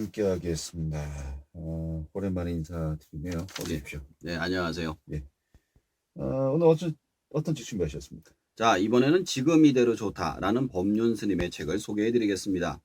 함께 하겠습니다. 오랜만에 인사드리네요. 어서 네, 오십시오. 네, 안녕하세요. 예. 오늘 어떤 책 준비하셨습니까? 자, 이번에는 지금 이대로 좋다라는 법륜 스님의 책을 소개해 드리겠습니다.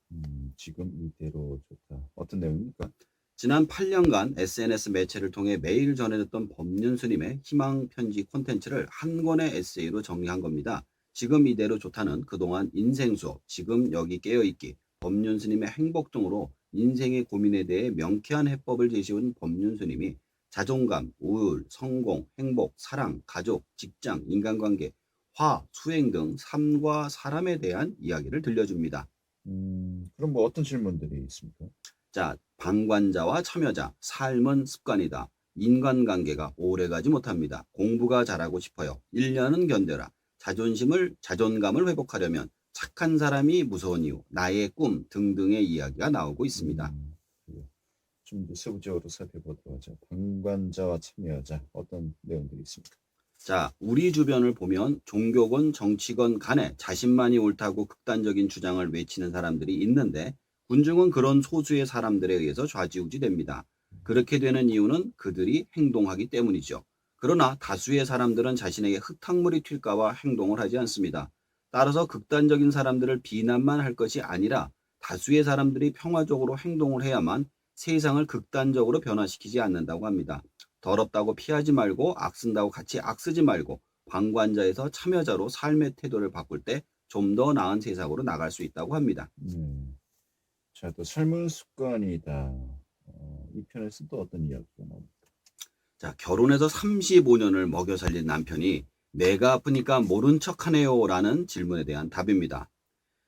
지금 이대로 좋다. 어떤 내용입니까? 지난 8년간 SNS 매체를 통해 매일 전해졌던 법륜 스님의 희망 편지 콘텐츠를 한 권의 에세이로 정리한 겁니다. 지금 이대로 좋다는 그동안 인생 수업, 지금 여기 깨어있기, 법륜 스님의 행복 등으로 인생의 고민에 대해 명쾌한 해법을 제시한 법륜 스님이 자존감, 우울, 성공, 행복, 사랑, 가족, 직장, 인간관계, 화, 수행 등 삶과 사람에 대한 이야기를 들려줍니다. 그럼 뭐 어떤 질문들이 있습니까? 자, 방관자와 참여자, 삶은 습관이다. 인간관계가 오래가지 못합니다. 공부가 잘하고 싶어요. 1년은 견뎌라. 자존감을 회복하려면 착한 사람이 무서운 이유, 나의 꿈 등등의 이야기가 나오고 있습니다. 그래요. 좀 이제 세부적으로 살펴보도록 하죠. 방관자와 참여자 어떤 내용들이 있습니까? 자, 우리 주변을 보면 종교건 정치건 간에 자신만이 옳다고 극단적인 주장을 외치는 사람들이 있는데 군중은 그런 소수의 사람들에 의해서 좌지우지됩니다. 그렇게 되는 이유는 그들이 행동하기 때문이죠. 그러나 다수의 사람들은 자신에게 흙탕물이 튈까봐 행동을 하지 않습니다. 따라서 극단적인 사람들을 비난만 할 것이 아니라 다수의 사람들이 평화적으로 행동을 해야만 세상을 극단적으로 변화시키지 않는다고 합니다. 더럽다고 피하지 말고 악쓴다고 같이 악쓰지 말고 방관자에서 참여자로 삶의 태도를 바꿀 때 좀 더 나은 세상으로 나갈 수 있다고 합니다. 자, 또 삶은 습관이다. 이 편에서 또 어떤 이야기가 나옵니까? 자, 결혼해서 35년을 먹여 살린 남편이 내가 아프니까 모른 척하네요 라는 질문에 대한 답입니다.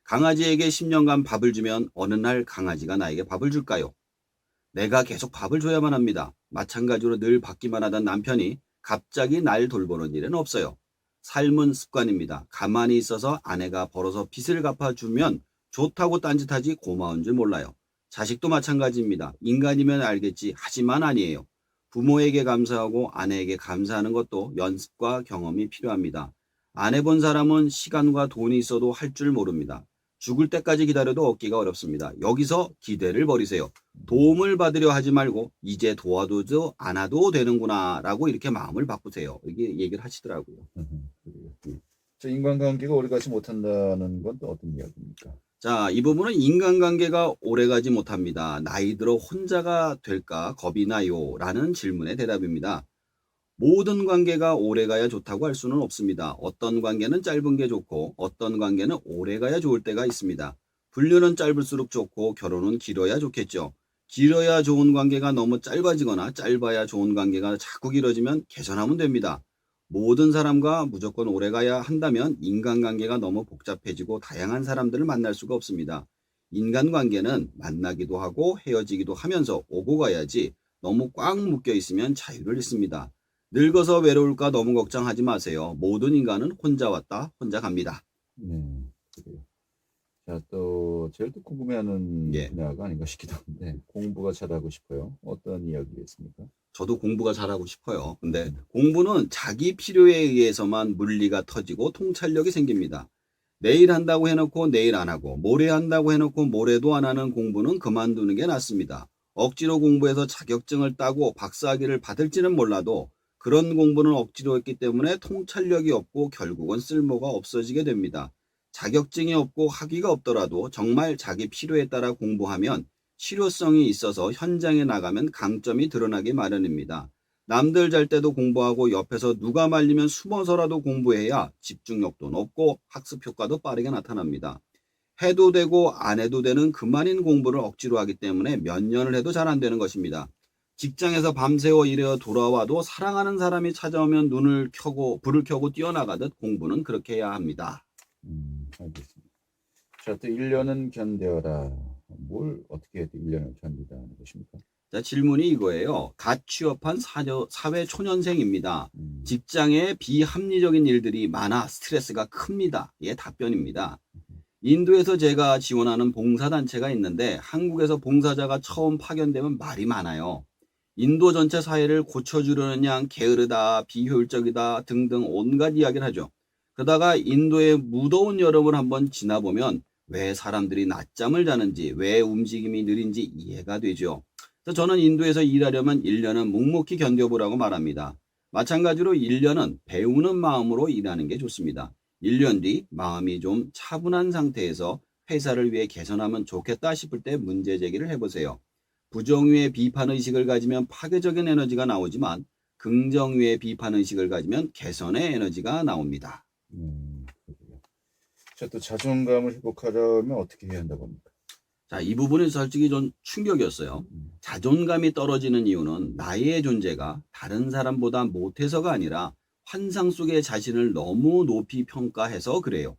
강아지에게 10년간 밥을 주면 어느 날 강아지가 나에게 밥을 줄까요? 내가 계속 밥을 줘야만 합니다. 마찬가지로 늘 받기만 하던 남편이 갑자기 날 돌보는 일은 없어요. 삶은 습관입니다. 가만히 있어서 아내가 벌어서 빚을 갚아주면 좋다고 딴짓하지 고마운 줄 몰라요. 자식도 마찬가지입니다. 인간이면 알겠지 하지만 아니에요. 부모에게 감사하고 아내에게 감사하는 것도 연습과 경험이 필요합니다. 안 해본 사람은 시간과 돈이 있어도 할 줄 모릅니다. 죽을 때까지 기다려도 얻기가 어렵습니다. 여기서 기대를 버리세요. 도움을 받으려 하지 말고 이제 도와도 않아도 되는구나 라고 이렇게 마음을 바꾸세요. 이게 얘기를 하시더라고요. 그래요. 자, 인간관계가 오래가지 못한다는 건 또 어떤 이야기입니까? 자, 이 부분은 인간관계가 오래가지 못합니다. 나이 들어 혼자가 될까 겁이 나요? 라는 질문의 대답입니다. 모든 관계가 오래가야 좋다고 할 수는 없습니다. 어떤 관계는 짧은 게 좋고 어떤 관계는 오래가야 좋을 때가 있습니다. 불륜은 짧을수록 좋고 결혼은 길어야 좋겠죠. 길어야 좋은 관계가 너무 짧아지거나 짧아야 좋은 관계가 자꾸 길어지면 개선하면 됩니다. 모든 사람과 무조건 오래가야 한다면 인간관계가 너무 복잡해지고 다양한 사람들을 만날 수가 없습니다. 인간관계는 만나기도 하고 헤어지기도 하면서 오고 가야지 너무 꽉 묶여 있으면 자유를 잃습니다. 늙어서 외로울까 너무 걱정하지 마세요. 모든 인간은 혼자 왔다 혼자 갑니다. 네, 그래요. 자, 또 제일 또 궁금해하는 예. 분야가 아닌가 싶기도 한데 공부가 잘하고 싶어요. 어떤 이야기겠습니까? 저도 공부가 잘하고 싶어요. 근데 공부는 자기 필요에 의해서만 물리가 터지고 통찰력이 생깁니다. 내일 한다고 해놓고 내일 안 하고 모레 한다고 해놓고 모레도 안 하는 공부는 그만두는 게 낫습니다. 억지로 공부해서 자격증을 따고 박사학위를 받을지는 몰라도 그런 공부는 억지로 했기 때문에 통찰력이 없고 결국은 쓸모가 없어지게 됩니다. 자격증이 없고 학위가 없더라도 정말 자기 필요에 따라 공부하면 실효성이 있어서 현장에 나가면 강점이 드러나기 마련입니다. 남들 잘 때도 공부하고 옆에서 누가 말리면 숨어서라도 공부해야 집중력도 높고 학습 효과도 빠르게 나타납니다. 해도 되고 안 해도 되는 그만인 공부를 억지로 하기 때문에 몇 년을 해도 잘 안 되는 것입니다. 직장에서 밤새워 일해 돌아와도 사랑하는 사람이 찾아오면 불을 켜고 뛰어나가듯 공부는 그렇게 해야 합니다. 알겠습니다. 자, 또 1년은 견뎌라. 뭘 어떻게 해도 1년을 견디다는 것입니까? 자, 질문이 이거예요. 갓 취업한 사회 초년생입니다. 직장에 비합리적인 일들이 많아 스트레스가 큽니다. 이게 답변입니다. 인도에서 제가 지원하는 봉사단체가 있는데 한국에서 봉사자가 처음 파견되면 말이 많아요. 인도 전체 사회를 고쳐주려는 양 게으르다, 비효율적이다 등등 온갖 이야기를 하죠. 그러다가 인도의 무더운 여름을 한번 지나보면 왜 사람들이 낮잠을 자는지, 왜 움직임이 느린지 이해가 되죠. 그래서 저는 인도에서 일하려면 1년은 묵묵히 견뎌보라고 말합니다. 마찬가지로 1년은 배우는 마음으로 일하는 게 좋습니다. 1년 뒤 마음이 좀 차분한 상태에서 회사를 위해 개선하면 좋겠다 싶을 때 문제 제기를 해보세요. 부정 위에 비판 의식을 가지면 파괴적인 에너지가 나오지만 긍정 위에 비판 의식을 가지면 개선의 에너지가 나옵니다. 그래요. 자, 또 자존감을 회복하려면 어떻게 해야 한다고 합니까? 자, 이 부분이 솔직히 좀 충격이었어요. 자존감이 떨어지는 이유는 나의 존재가 다른 사람보다 못해서가 아니라 환상 속의 자신을 너무 높이 평가해서 그래요.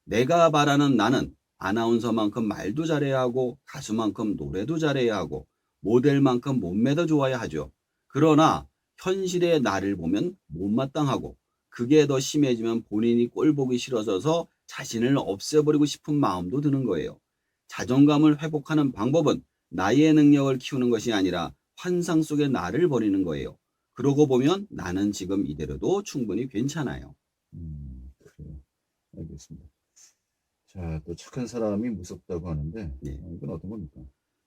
내가 바라는 나는 아나운서만큼 말도 잘해야 하고 가수만큼 노래도 잘해야 하고 모델만큼 몸매도 좋아야 하죠. 그러나 현실의 나를 보면 못마땅하고 그게 더 심해지면 본인이 꼴 보기 싫어져서 자신을 없애버리고 싶은 마음도 드는 거예요. 자존감을 회복하는 방법은 나의 능력을 키우는 것이 아니라 환상 속의 나를 버리는 거예요. 그러고 보면 나는 지금 이대로도 충분히 괜찮아요. 그래요. 알겠습니다. 자, 또 착한 사람이 무섭다고 하는데 네. 이건 어떤 겁니까?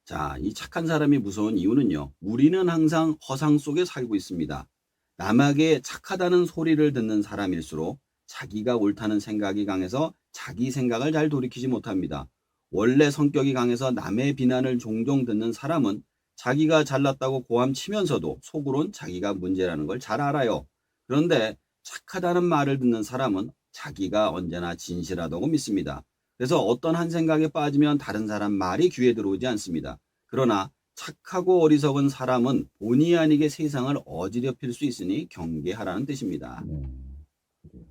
자, 이 착한 사람이 무서운 이유는요. 우리는 항상 허상 속에 살고 있습니다. 남에게 착하다는 소리를 듣는 사람일수록 자기가 옳다는 생각이 강해서 자기 생각을 잘 돌이키지 못합니다. 원래 성격이 강해서 남의 비난을 종종 듣는 사람은 자기가 잘났다고 고함치면서도 속으론 자기가 문제라는 걸 잘 알아요. 그런데 착하다는 말을 듣는 사람은 자기가 언제나 진실하다고 믿습니다. 그래서 어떤 한 생각에 빠지면 다른 사람 말이 귀에 들어오지 않습니다. 그러나 착하고 어리석은 사람은 본의 아니게 세상을 어지럽힐 수 있으니 경계하라는 뜻입니다. 네. 그래요.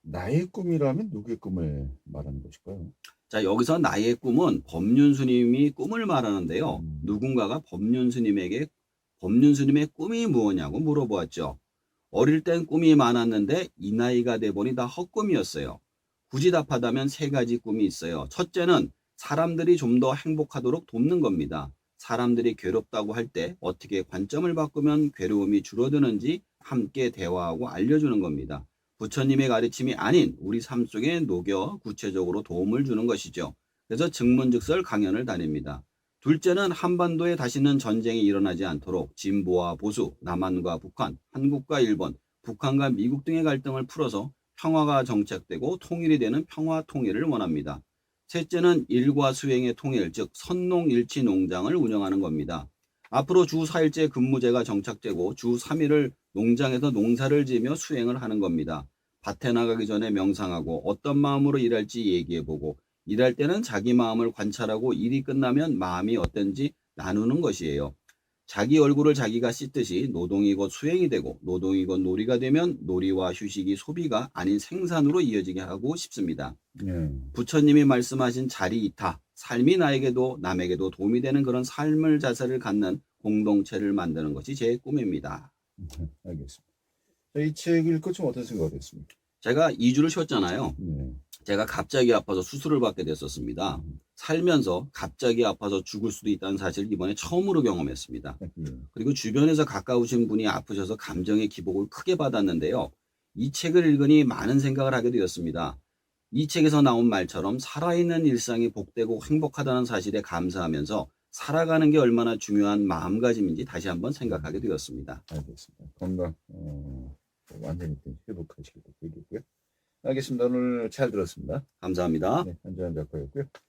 나의 꿈이라면 누구의 꿈을 말하는 것일까요? 자, 여기서 나의 꿈은 법륜 스님이 꿈을 말하는데요. 누군가가 법륜 스님에게 법륜 스님의 꿈이 무엇냐고 물어보았죠. 어릴 땐 꿈이 많았는데 이 나이가 돼 보니 다 헛꿈이었어요. 굳이 답하다면 3가지 꿈이 있어요. 첫째는 사람들이 좀 더 행복하도록 돕는 겁니다. 사람들이 괴롭다고 할 때 어떻게 관점을 바꾸면 괴로움이 줄어드는지 함께 대화하고 알려주는 겁니다. 부처님의 가르침이 아닌 우리 삶 속에 녹여 구체적으로 도움을 주는 것이죠. 그래서 증문즉설 강연을 다닙니다. 둘째는 한반도에 다시는 전쟁이 일어나지 않도록 진보와 보수, 남한과 북한, 한국과 일본, 북한과 미국 등의 갈등을 풀어서 평화가 정착되고 통일이 되는 평화 통일을 원합니다. 셋째는 일과 수행의 통일, 즉 선농일치 농장을 운영하는 겁니다. 앞으로 주 4일째 근무제가 정착되고 주 3일을 농장에서 농사를 지으며 수행을 하는 겁니다. 밭에 나가기 전에 명상하고 어떤 마음으로 일할지 얘기해보고 일할 때는 자기 마음을 관찰하고 일이 끝나면 마음이 어떤지 나누는 것이에요. 자기 얼굴을 자기가 씻듯이 노동이 곧 수행이 되고 노동이 곧 놀이가 되면 놀이와 휴식이 소비가 아닌 생산으로 이어지게 하고 싶습니다. 네. 부처님이 말씀하신 자리이타, 삶이 나에게도 남에게도 도움이 되는 그런 삶을 자세를 갖는 공동체를 만드는 것이 제 꿈입니다. 알겠습니다. 자, 이 책 읽고 좀 어떤 생각을 했습니까? 제가 2주를 쉬었잖아요. 네. 제가 갑자기 아파서 수술을 받게 됐었습니다. 살면서 갑자기 아파서 죽을 수도 있다는 사실을 이번에 처음으로 경험했습니다. 그리고 주변에서 가까우신 분이 아프셔서 감정의 기복을 크게 받았는데요. 이 책을 읽으니 많은 생각을 하게 되었습니다. 이 책에서 나온 말처럼 살아있는 일상이 복되고 행복하다는 사실에 감사하면서 살아가는 게 얼마나 중요한 마음가짐인지 다시 한번 생각하게 되었습니다. 알겠습니다. 건강 완전히 회복하시길 빌겠고요. 알겠습니다. 오늘 잘 들었습니다. 감사합니다. 네, 한주한 작가였고요.